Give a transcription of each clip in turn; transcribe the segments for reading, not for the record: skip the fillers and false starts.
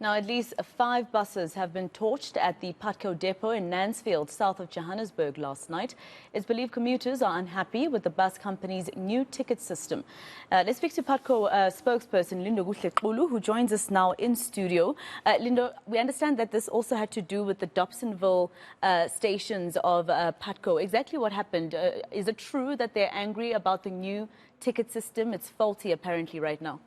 Now, at least 5 buses have been torched at the Putco depot in Mansfield, south of Johannesburg last night. It's believed commuters are unhappy with the bus company's new ticket system. Let's speak to Putco spokesperson Lindokuhle Xulu, who joins us now in studio. Lindo, we understand that this also had to do with the Dobsonville stations of Putco. Exactly what happened? Is it true that they're angry about the new ticket system? It's faulty apparently right now.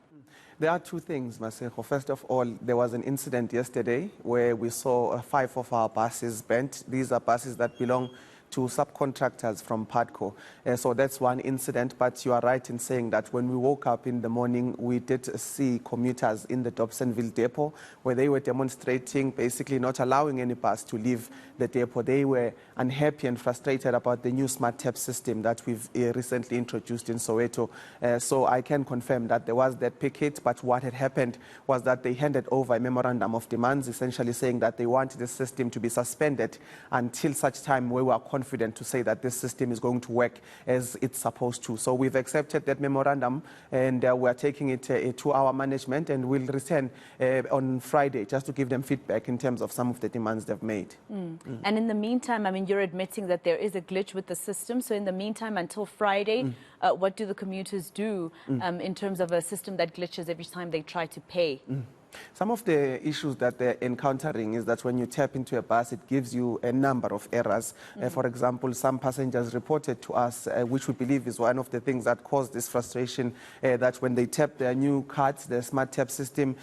There are two things, Maseko. First of all, there was an incident yesterday where we saw 5 of our buses burnt. These are buses that belong to subcontractors from Putco. So that's one incident, but you are right in saying that when we woke up in the morning, we did see commuters in the Dobsonville depot where they were demonstrating, basically not allowing any bus to leave the depot. They were unhappy and frustrated about the new smart tap system that we've recently introduced in Soweto. So I can confirm that there was that picket, but what had happened was that they handed over a memorandum of demands, essentially saying that they want the system to be suspended until such time we were confident to say that this system is going to work as it's supposed to. So we've accepted that memorandum and we're taking it to our management, and we'll return on Friday just to give them feedback in terms of some of the demands they've made. And in the meantime, I mean, you're admitting that there is a glitch with the system. So in the meantime, until Friday, what do the commuters do in terms of a system that glitches every time they try to pay? Some of the issues that they're encountering is that when you tap into a bus, it gives you a number of errors. For example, some passengers reported to us, which we believe is one of the things that caused this frustration, that when they tap their new cards, the smart tap system,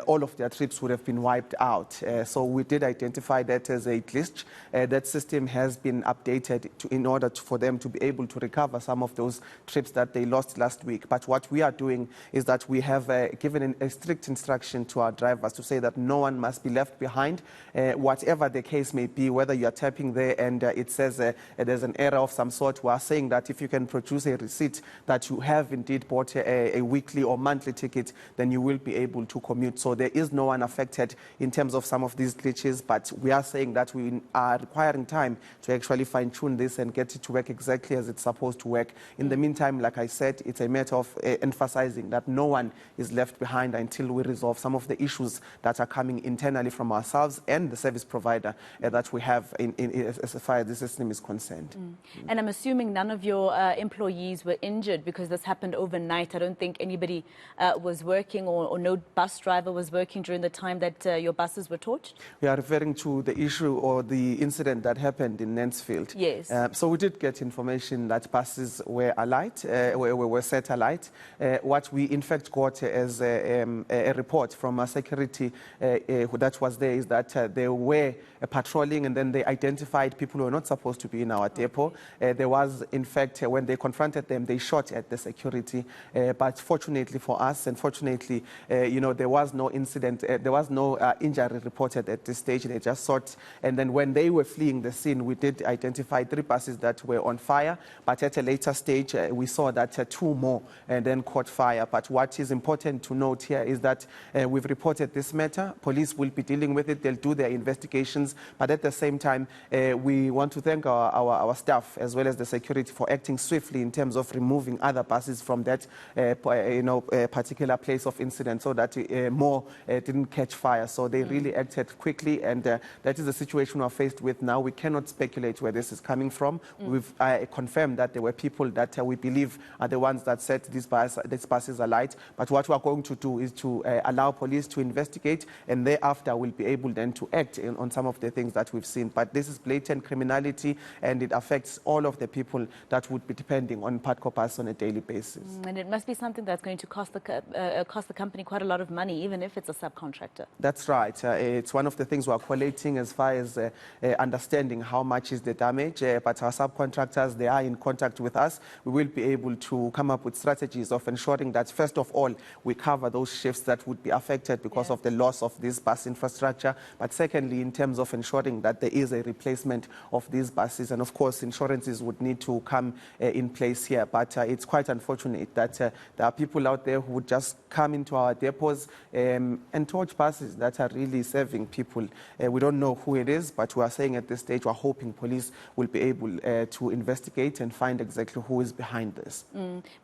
all of their trips would have been wiped out. So we did identify that as a glitch. That system has been updated in order for them to be able to recover some of those trips that they lost last week. But what we are doing is that we have given a strict instruction to our drivers to say that no one must be left behind, whatever the case may be, whether you are tapping there and it says there's an error of some sort. We are saying that if you can produce a receipt that you have indeed bought a weekly or monthly ticket, then you will be able to commute. So there is no one affected in terms of some of these glitches, but we are saying that we are requiring time to actually fine-tune this and get it to work exactly as it's supposed to work. In the meantime, like I said, it's a matter of emphasizing that no one is left behind until we resolve some of the issues that are coming internally from ourselves and the service provider that we have as far as the system is concerned. And I'm assuming none of your employees were injured because this happened overnight. I don't think anybody was working or no bus driver was working during the time that your buses were torched? We are referring to the issue or the incident that happened in Mansfield. Yes. So we did get information that buses were alight, were set alight. What we in fact got as a report from a security that was there is that they were patrolling, and then they identified people who were not supposed to be in our depot. There was, in fact, when they confronted them, they shot at the security. But fortunately for us, and fortunately, there was no incident, there was no injury reported at this stage. They just shot, and then when they were fleeing the scene, we did identify 3 buses that were on fire. But at a later stage, we saw that 2 more and then caught fire. But what is important to note here is that we've reported this matter. Police will be dealing with it. They'll do their investigations. But at the same time, we want to thank our staff as well as the security for acting swiftly in terms of removing other buses from that particular place of incident so that more didn't catch fire. So they really acted quickly, and that is the situation we're faced with now. We cannot speculate where this is coming from. We've confirmed that there were people that we believe are the ones that set these buses alight. But what we're going to do is to allow police to investigate, and thereafter we'll be able then to act on some of the things that we've seen. But this is blatant criminality, and it affects all of the people that would be depending on Putco bus on a daily basis. And it must be something that's going to cost the company quite a lot of money, even if it's a subcontractor. That's right. It's one of the things we're collating as far as understanding how much is the damage. But our subcontractors, they are in contact with us. We will be able to come up with strategies of ensuring that, first of all, we cover those shifts that would be affected because of the loss of this bus infrastructure. But secondly, in terms of ensuring that there is a replacement of these buses, and of course insurances would need to come in place here. But it's quite unfortunate that there are people out there who would just come into our depots and torch buses that are really serving people. We don't know who it is, but we are saying at this stage we're hoping police will be able to investigate and find exactly who is behind this.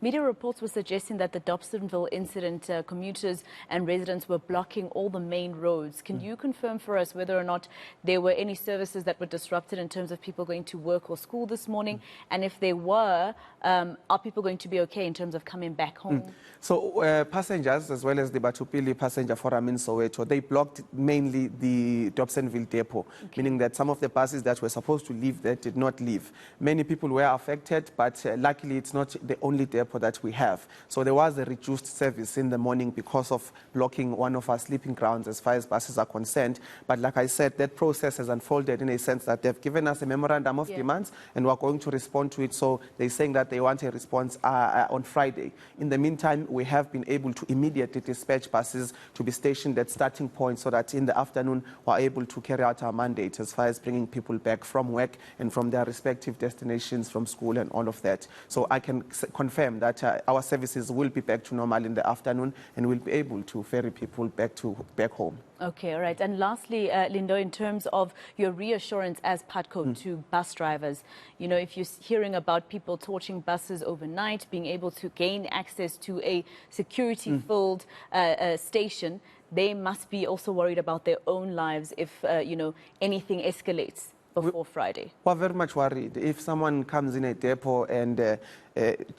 Media reports were suggesting that the Dobsonville incident, commuters and residents were blocking all the main roads. Can you confirm for us whether or not there were any services that were disrupted in terms of people going to work or school this morning? And if there were, are people going to be okay in terms of coming back home? So passengers, as well as the Batupili passenger forum in Soweto, they blocked mainly the Dobsonville depot, meaning that some of the buses that were supposed to leave there did not leave. Many people were affected, but luckily it's not the only depot that we have. So there was a reduced service in the morning because of blocking one of our sleeping grounds as far as buses are concerned. But like I said, that process has unfolded in a sense that they've given us a memorandum of demands and we're going to respond to it. So they're saying that they want a response on Friday. In the meantime, we have been able to immediately dispatch buses to be stationed at starting points so that in the afternoon we're able to carry out our mandate as far as bringing people back from work and from their respective destinations, from school and all of that. So I can confirm that our services will be back to normal in the afternoon and we'll be able to ferry people back home. Okay, all right. And lastly, Lindo, in terms of your reassurance as Putco to bus drivers, you know, if you're hearing about people torching buses overnight, being able to gain access to a security-filled station, they must be also worried about their own lives if, you know, anything escalates before Friday. We're very much worried. If someone comes in a depot and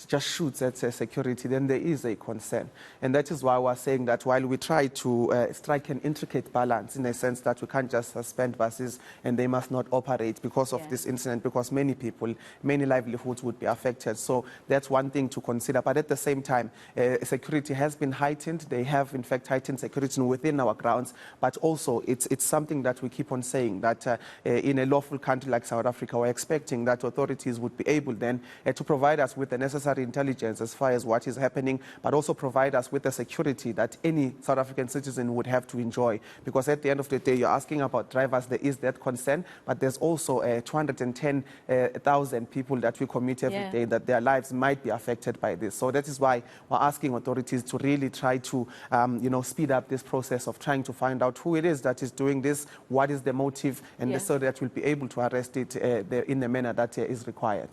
just shoots at security, then there is a concern. And that is why we're saying that while we try to strike an intricate balance in a sense that we can't just suspend buses and they must not operate because of this incident, because many people, many livelihoods would be affected. So that's one thing to consider. But at the same time, security has been heightened. They have, in fact, heightened security within our grounds. But also, it's something that we keep on saying, that in a lawful country like South Africa, we're expecting that authorities would be able then to provide us with the necessary intelligence as far as what is happening, but also provide us with the security that any South African citizen would have to enjoy. Because at the end of the day, you're asking about drivers, there is that concern, but there's also 210,000 people that we commit every day that their lives might be affected by this. So that is why we're asking authorities to really try to, you know, speed up this process of trying to find out who it is that is doing this, what is the motive, and so that we'll be able to arrest it in the manner that is required.